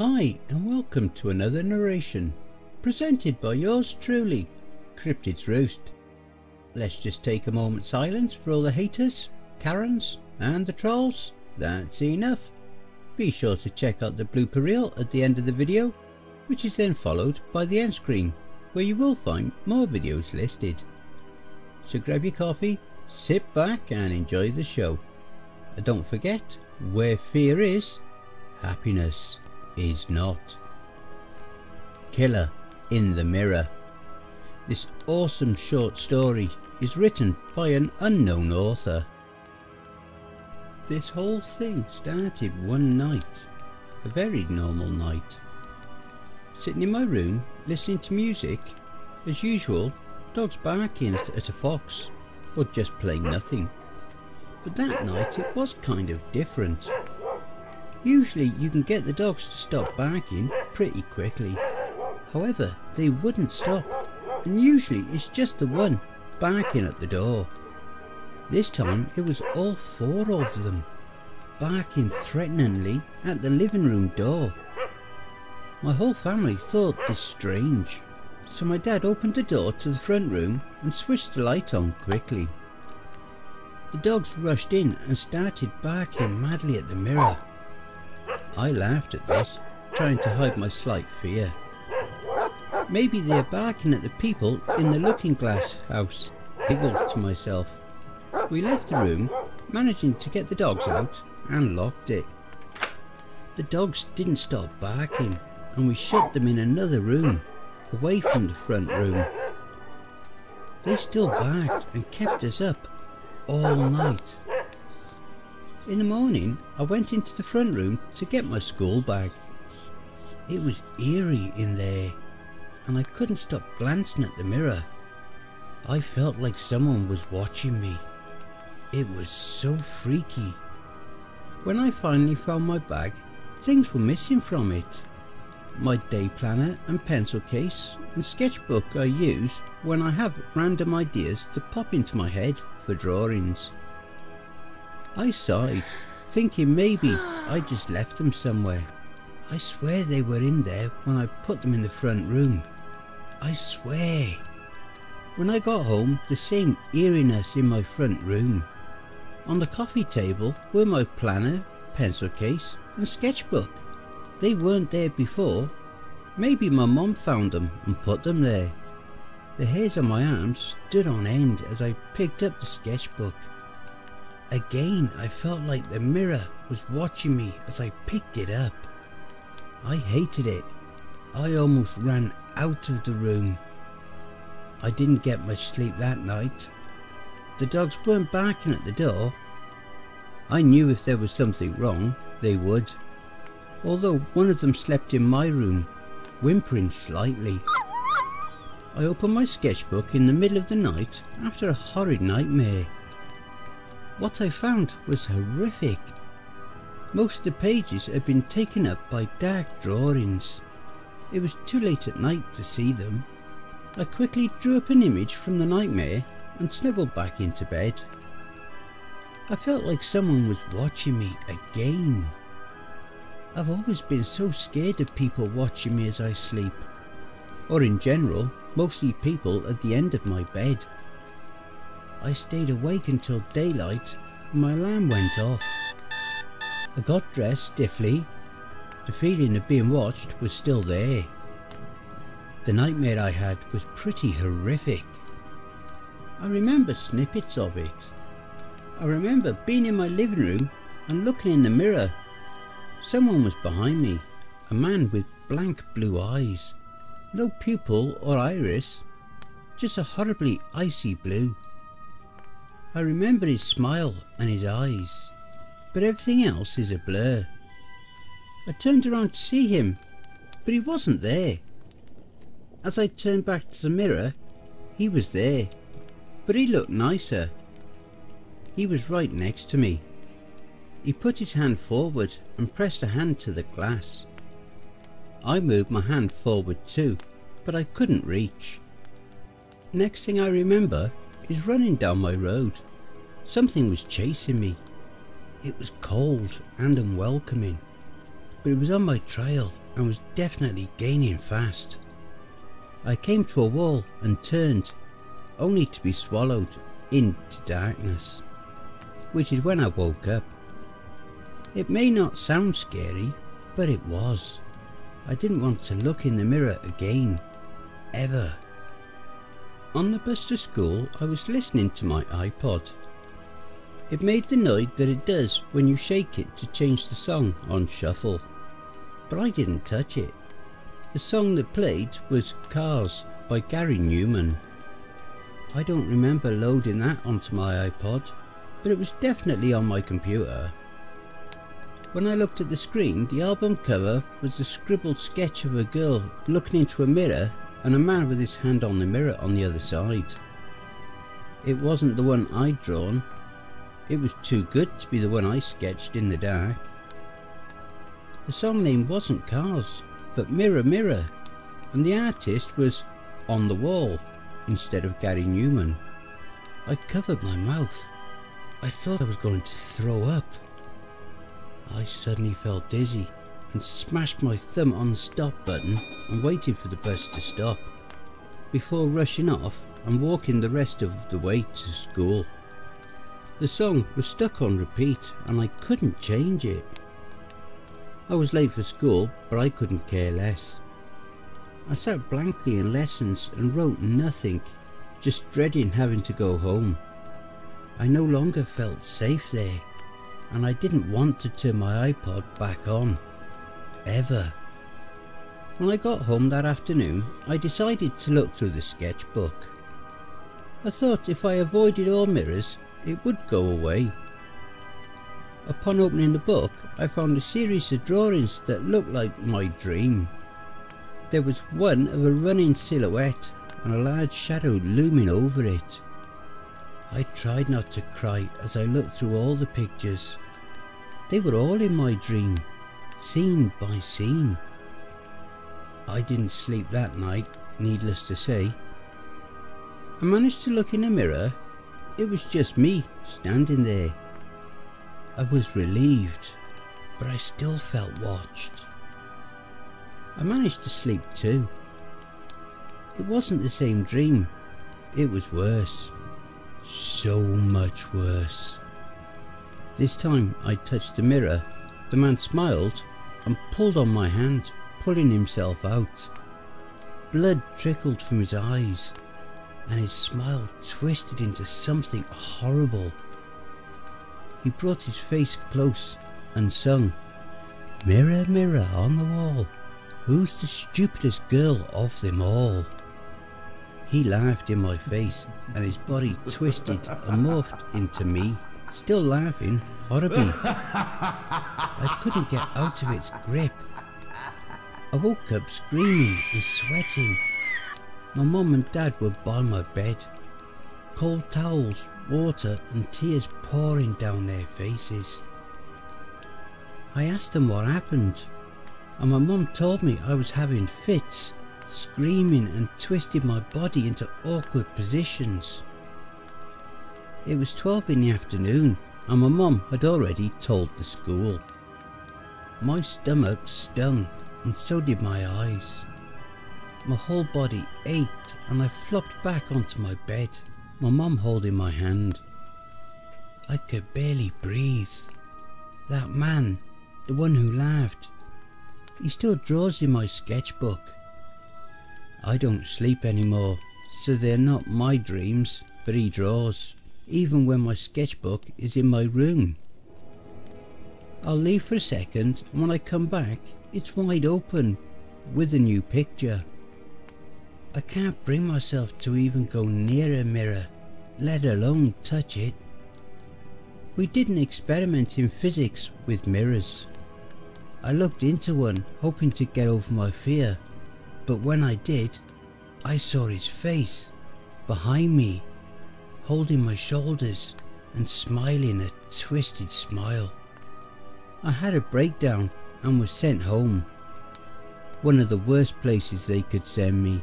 Hi and welcome to another narration, presented by yours truly, Cryptids Roost. Let's just take a moment's silence for all the haters, Karens and the trolls. That's enough. Be sure to check out the blooper reel at the end of the video, which is then followed by the end screen, where you will find more videos listed. So grab your coffee, sit back and enjoy the show. And don't forget, where fear is, happiness is not. Killer in the Mirror. This awesome short story is written by an unknown author. This whole thing started one night, a very normal night. Sitting in my room listening to music, as usual, dogs barking at a fox, or just playing nothing. But that night it was kind of different. Usually you can get the dogs to stop barking pretty quickly. However, they wouldn't stop, and usually it's just the one barking at the door. This time it was all four of them, barking threateningly at the living room door. My whole family thought this strange, so my dad opened the door to the front room and switched the light on quickly. The dogs rushed in and started barking madly at the mirror. I laughed at this, trying to hide my slight fear. Maybe they're barking at the people in the looking glass house, giggled to myself. We left the room, managing to get the dogs out, and locked it. The dogs didn't stop barking, and we shut them in another room, away from the front room. They still barked and kept us up all night. In the morning, I went into the front room to get my school bag. It was eerie in there, and I couldn't stop glancing at the mirror. I felt like someone was watching me. It was so freaky. When I finally found my bag, things were missing from it. My day planner and pencil case and sketchbook I use when I have random ideas that pop into my head for drawings. I sighed, thinking maybe I just left them somewhere. I swear they were in there when I put them in the front room. I swear. When I got home, the same eeriness in my front room. On the coffee table were my planner, pencil case and sketchbook. They weren't there before. Maybe my mom found them and put them there. The hairs on my arms stood on end as I picked up the sketchbook. Again, I felt like the mirror was watching me as I picked it up. I hated it. I almost ran out of the room. I didn't get much sleep that night. The dogs weren't barking at the door. I knew if there was something wrong, they would. Although one of them slept in my room, whimpering slightly. I opened my sketchbook in the middle of the night after a horrid nightmare. What I found was horrific. Most of the pages had been taken up by dark drawings. It was too late at night to see them. I quickly drew up an image from the nightmare and snuggled back into bed. I felt like someone was watching me again. I've always been so scared of people watching me as I sleep, or in general, mostly people at the end of my bed. I stayed awake until daylight and my alarm went off. I got dressed stiffly. The feeling of being watched was still there. The nightmare I had was pretty horrific. I remember snippets of it. I remember being in my living room and looking in the mirror. Someone was behind me, a man with blank blue eyes. No pupil or iris, just a horribly icy blue. I remember his smile and his eyes, but everything else is a blur. I turned around to see him, but he wasn't there. As I turned back to the mirror, he was there, but he looked nicer. He was right next to me. He put his hand forward and pressed a hand to the glass. I moved my hand forward too, but I couldn't reach. Next thing I remember is running down my road. Something was chasing me. It was cold and unwelcoming, but it was on my trail and was definitely gaining fast. I came to a wall and turned, only to be swallowed into darkness, which is when I woke up. It may not sound scary, but it was. I didn't want to look in the mirror again, ever. On the bus to school, I was listening to my iPod. It made the noise that it does when you shake it to change the song on shuffle, but I didn't touch it. The song that played was Cars by Gary Newman. I don't remember loading that onto my iPod, but it was definitely on my computer. When I looked at the screen, the album cover was a scribbled sketch of a girl looking into a mirror and a man with his hand on the mirror on the other side. It wasn't the one I'd drawn. It was too good to be the one I sketched in the dark. The song name wasn't Cars, but Mirror Mirror, and the artist was On the Wall instead of Gary Newman. I covered my mouth. I thought I was going to throw up. I suddenly felt dizzy and smashed my thumb on the stop button and waited for the bus to stop before rushing off and walking the rest of the way to school. The song was stuck on repeat and I couldn't change it. I was late for school, but I couldn't care less. I sat blankly in lessons and wrote nothing, just dreading having to go home. I no longer felt safe there, and I didn't want to turn my iPod back on, ever. When I got home that afternoon, I decided to look through the sketchbook. I thought if I avoided all mirrors, it would go away. Upon opening the book, I found a series of drawings that looked like my dream. There was one of a running silhouette and a large shadow looming over it. I tried not to cry as I looked through all the pictures. They were all in my dream, scene by scene. I didn't sleep that night, needless to say. I managed to look in the mirror. It was just me standing there. I was relieved, but I still felt watched. I managed to sleep too. It wasn't the same dream. It was worse. So much worse. This time I touched the mirror. The man smiled and pulled on my hand, pulling himself out. Blood trickled from his eyes, and his smile twisted into something horrible. He brought his face close and sung, "Mirror, mirror on the wall, who's the stupidest girl of them all?" He laughed in my face and his body twisted and morphed into me, still laughing horribly. I couldn't get out of its grip. I woke up screaming and sweating. My mum and dad were by my bed, cold towels, water and tears pouring down their faces. I asked them what happened, and my mum told me I was having fits, screaming and twisting my body into awkward positions. It was 12 in the afternoon and my mum had already told the school. My stomach stung and so did my eyes. My whole body ached and I flopped back onto my bed, my mum holding my hand. I could barely breathe. That man, the one who laughed, he still draws in my sketchbook. I don't sleep anymore, so they're not my dreams, but he draws, even when my sketchbook is in my room. I'll leave for a second, and when I come back, it's wide open, with a new picture. I can't bring myself to even go near a mirror, let alone touch it. We did an experiment in physics with mirrors. I looked into one, hoping to get over my fear, but when I did, I saw his face, behind me, holding my shoulders and smiling a twisted smile. I had a breakdown and was sent home. One of the worst places they could send me.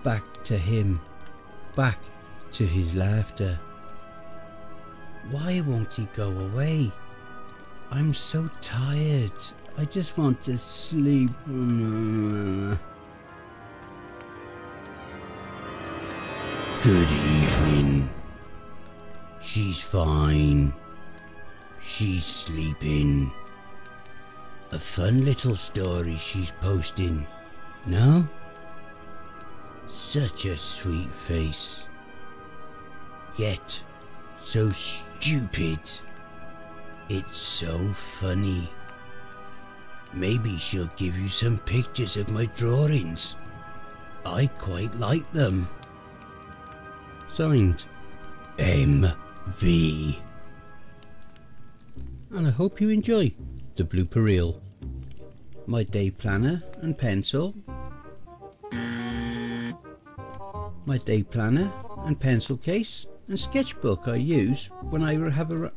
Back to him, back to his laughter. Why won't he go away? I'm so tired I just want to sleep. Good evening. She's fine. She's sleeping. A fun little story she's posting. No? Such a sweet face. Yet so stupid. It's so funny. Maybe she'll give you some pictures of my drawings. I quite like them. Signed, MV. And I hope you enjoy the blooper reel. My day planner and pencil. My day planner and pencil case and sketchbook I use when I have a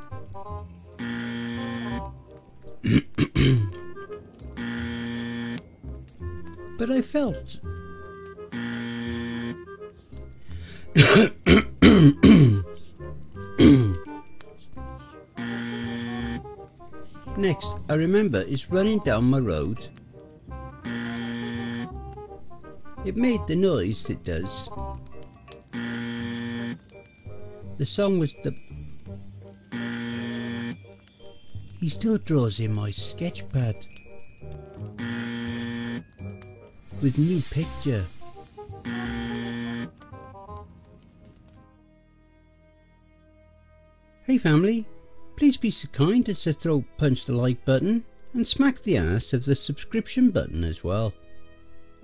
but I felt next I remember is running down my road. It made the noise it does. The song was the... He still draws in my sketch pad with new picture. Hey family, please be so kind as to punch the like button and smack the ass of the subscription button as well.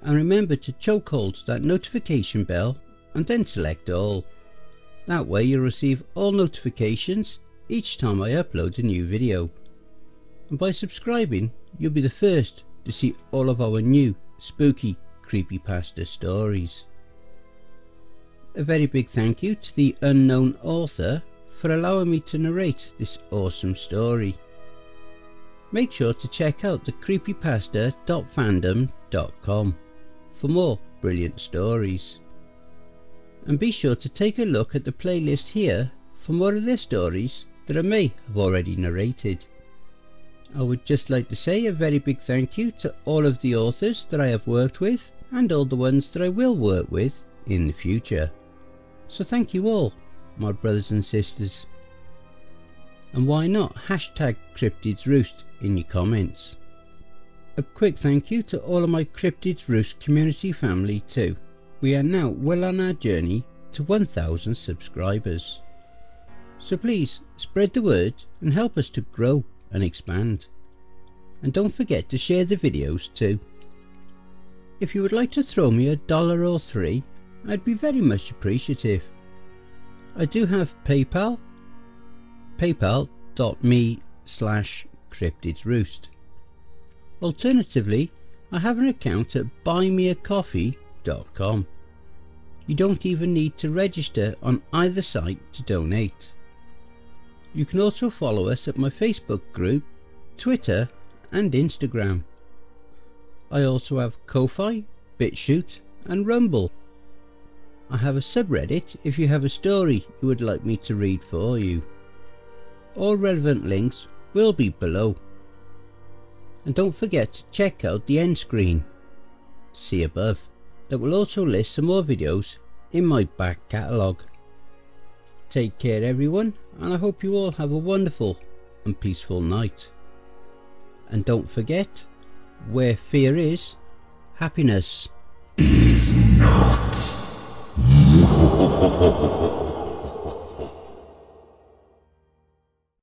And remember to chokehold that notification bell and then select all. That way you'll receive all notifications each time I upload a new video. And by subscribing, you'll be the first to see all of our new spooky creepypasta stories. A very big thank you to the unknown author for allowing me to narrate this awesome story. Make sure to check out the creepypasta.fandom.com for more brilliant stories. And be sure to take a look at the playlist here for more of their stories that I may have already narrated. I would just like to say a very big thank you to all of the authors that I have worked with and all the ones that I will work with in the future. So thank you all, my brothers and sisters. And why not hashtag cryptidsroost in your comments. A quick thank you to all of my Cryptids Roost community family too. We are now well on our journey to 1000 subscribers. So please spread the word and help us to grow and expand. And don't forget to share the videos too. If you would like to throw me $1 or $3, I'd be very much appreciative. I do have PayPal, paypal.me/cryptidsroost. Alternatively, I have an account at buymeacoffee.com. You don't even need to register on either site to donate. You can also follow us at my Facebook group, Twitter and Instagram. I also have Ko-Fi, BitChute and Rumble. I have a subreddit if you have a story you would like me to read for you. All relevant links will be below. And don't forget to check out the end screen, see above, that will also list some more videos in my back catalogue. Take care everyone, and I hope you all have a wonderful and peaceful night. And don't forget, where fear is, happiness is not.